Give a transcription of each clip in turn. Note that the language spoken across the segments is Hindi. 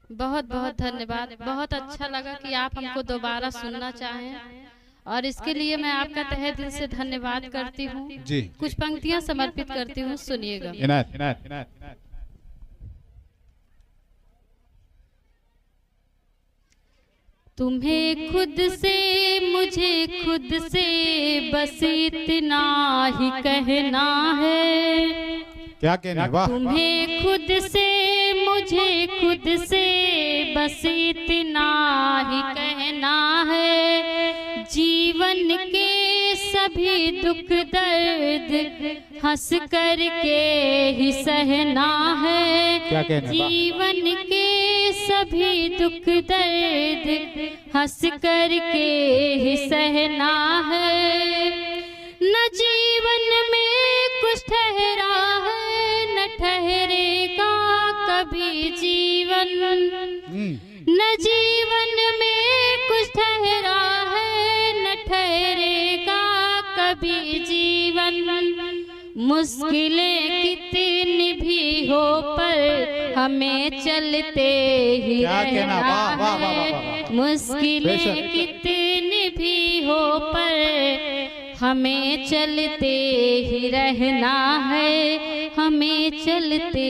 बहुत बहुत धन्यवाद। बहुत अच्छा लगा कि आप हमको दोबारा सुनना चाहें और इसके लिए मैं आपका तहे दिल से धन्यवाद करती हूँ। जी कुछ पंक्तियाँ समर्पित करती हूँ, सुनिएगा। इनायत इनायत इनायत। तुम्हें खुद से मुझे खुद से बस इतना ही कहना है। क्या कहना? वाह। तुम्हें खुद से मुझे खुद से बस इतना ही कहना है। जीवन के सभी दुख दर्द हंस कर के ही सहना है। क्या कहना? जीवन के सभी दुख दर्द हंस कर के ही सहना है। न जीवन में कुछ ठहरा है, न ठहरेगा कभी जीवन। न जीवन में कुछ ठहरा है, न ठहरेगा कभी जीवन। मुश्किलें कितनी भी हो पर हमें चलते ही रहना है। मुश्किलें कितनी भी हो पर हमें चलते ही रहना है। हमें चलते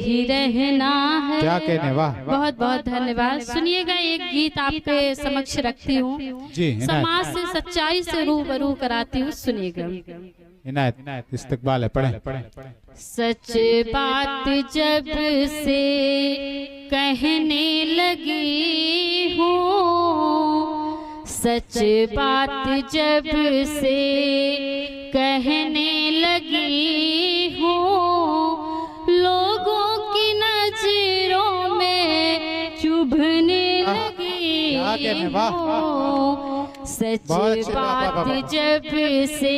ही रहना है। क्या कहने? वाह। बहुत बहुत धन्यवाद। सुनिएगा, एक गीत आपके समक्ष रखती हूँ, समाज से सच्चाई से रूबरू कराती हूँ, सुनिएगा। इनायत इनायत इस्तकबाल है, पढ़े। सच बात जब से कहने लगी हूँ, सच बात जब से कहने लगी हूँ, लोगों की नजरों में चुभने लगी हूँ। सच बात जब से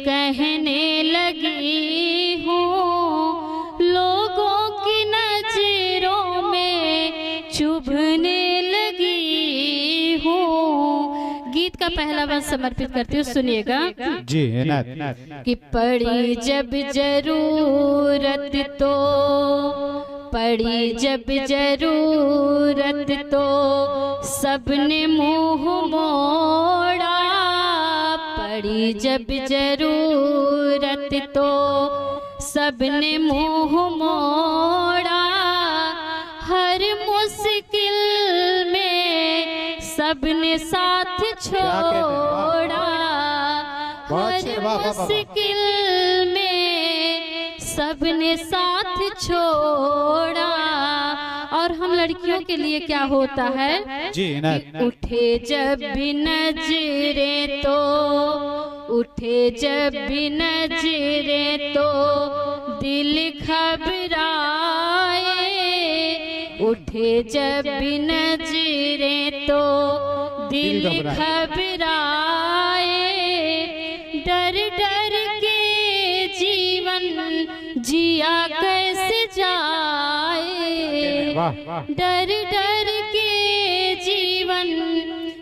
कहने लगी हूँ, लोगों की नजरों में चुभने लगी हूँ। गीत का पहला वंश समर्पित करती हूँ, सुनिएगा। जी इनायत। कि पड़ी जब जरूरत तो, पड़ी जब जरूरत तो सबने मुंह मोड़ा। पड़ी जब जरूरत तो सबने मुंह मोड़ा। हर मुश्किल में सबने साथ छोड़ा। हर मुश्किल में सबने साथ छोड़ा। और हम लड़कियों के लिए क्या होता है जी इनायत। उठे जब भी नजरे तो, उठे जब भी नजरे तो दिल घबराए। उठे जब भी नजरे तो दिल घबराए। डर डर के जीवन जिया कैसे जाए। डर डर के जीवन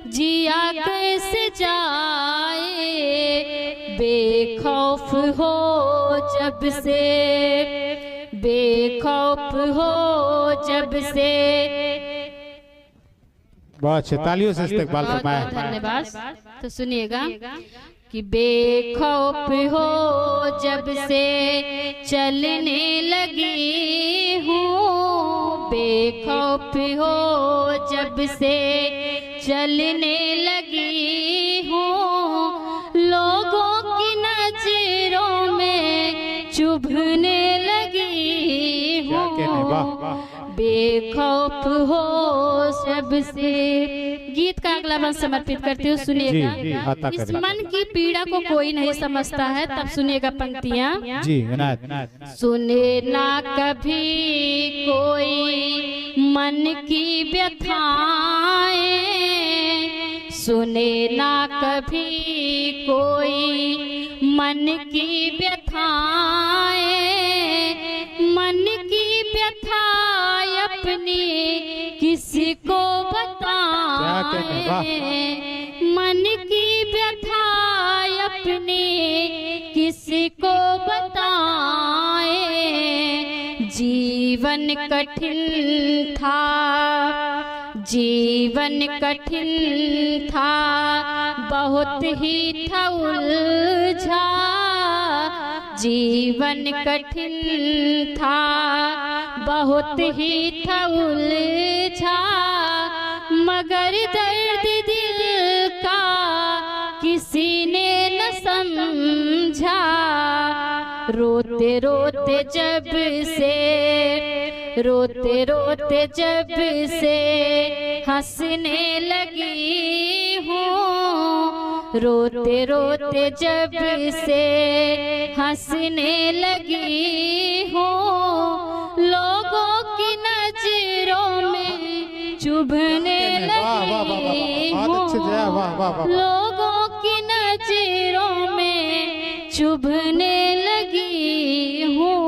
जिया कैसे जाए। बेखौफ हो जब से, बेखौफ हो जब से। बहुत अच्छे, तालियों से इस्तकबाल फरमाया। धन्यवाद। तो सुनिएगा कि बेखौफ हो जब से चलने लगी हूँ। बेखौफ हो जब से चलने लगी हूँ, लोगों की नजरों में चुभने लगी हूँ। बेखौफ हो सबसे। गीत का अगला वंश समर्पित करती हूँ, सुनिएगा। इस मन की पीड़ा को कोई नहीं समझता है, तब सुनिएगा पंक्तियाँ। जी सुने ना कभी कोई मन की व्यथाएं। सुने ना कभी कोई मन की व्यथाएं। मन की व्यथा अपनी किसी को बताएं। मन की व्यथा अपनी किसी को बताएं। जीवन कठिन था जीवन कठिन था, बहुत ही था उलझा। जीवन कठिन था, बहुत ही था उलझा। मगर दर्द दिल का किसी ने न समझा। रोते रोते जब से, रोते रोते जब से हंसने लगी हूँ। रोते रोते जब से हंसने लगी हूँ। लोगों की नजरों में चुभने लगी हूँ। लोगों की नजरों में चुभने लगी हूँ।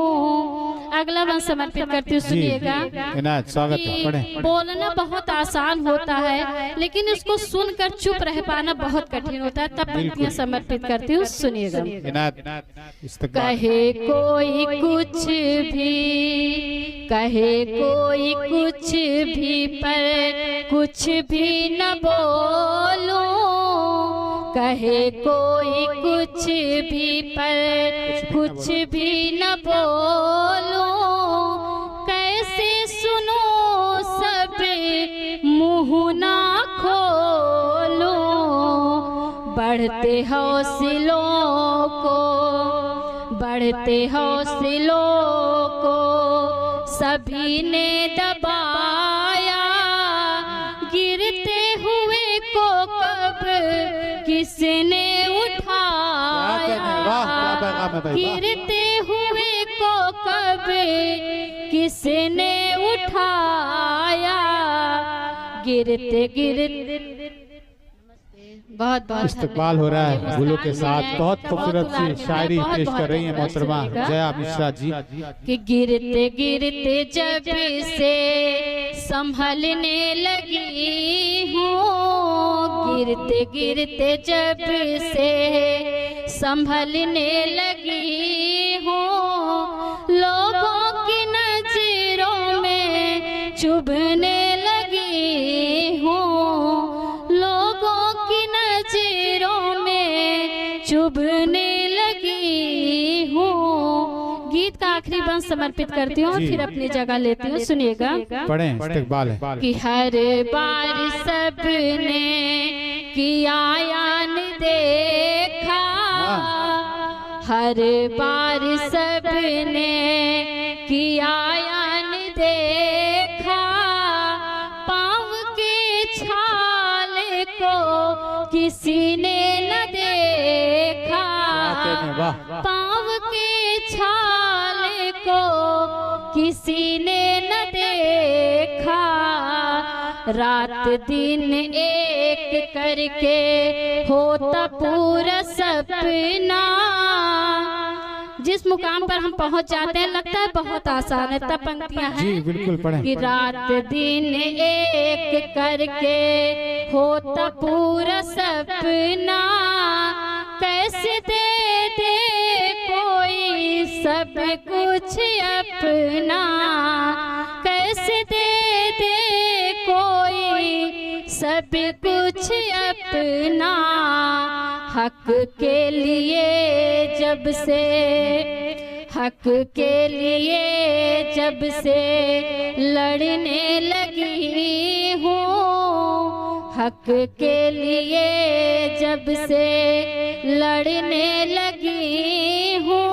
अगला वंश समर्पित करती हूँ, सुनिएगा। इनायत स्वागत है, पढ़ें। बोलना बहुत आसान होता है, लेकिन उसको सुनकर चुप रह पाना बहुत कठिन होता है। तब पंक्तियां समर्पित करती हूँ, सुनिएगा। कहे कोई कुछ भी, कहे कोई कुछ भी, पर कुछ भी न बोलूं। कहे कोई कुछ भी, पर कुछ भी न बोलूं। कैसे सुनो सब मुँह ना खोलो। बढ़ते हौसलों को, बढ़ते हौसलों को सभी ने दबाया। गिरते हुए को कब किसने उठाया। गिरते हुए को कब किसने उठाया। गिरते गिरते बहुत बहुत इस्तकबाल हो रहा है गुलों के साथ। बहुत खूबसूरत सी शायरी पेश कर रही है मोहतरमा जया मिश्रा जी। कि गिरते गिरते जब से संभलने लगी हूँ। गिरते गिरते जब से संभलने लगी हूँ। लोगों की नजरों में चुभने लगी हूँ। लोगों की नजरों में चुभने लगी हूँ। गीत का आखिरी वंश समर्पित करती हूँ, फिर अपनी जगह लेती हूँ, सुनिएगा। पढ़ें, इस्तकबाल है। कि हर बार सबने किया यान देखा। हर बार सबने किया यान देखा। पाँव के छाल को किसी ने न देखा। पाँव के छाल को किसी ने न देखा। रात दिन एक करके होता पूरा सपना। जिस मुकाम पर हम पहुंच जाते हैं लगता है बहुत आसान है, तब पंक्तियां हैं। जी बिल्कुल पढ़ें। कि रात दिन एक करके होता पूरा सपना। कैसे दे दे कोई सब कुछ अपना। कैसे दे दे कोई सब कुछ अपना। हक के लिए जब से, हक के लिए जब से लड़ने लगी हूँ। हक के लिए जब से लड़ने लगी हूँ।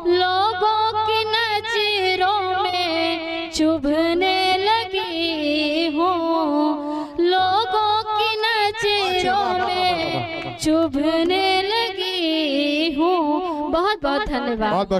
लोगों की नजरों में चुभने लगी हूँ। लोगों की नजरों में चुभने लगी हूँ। बहुत बहुत धन्यवाद।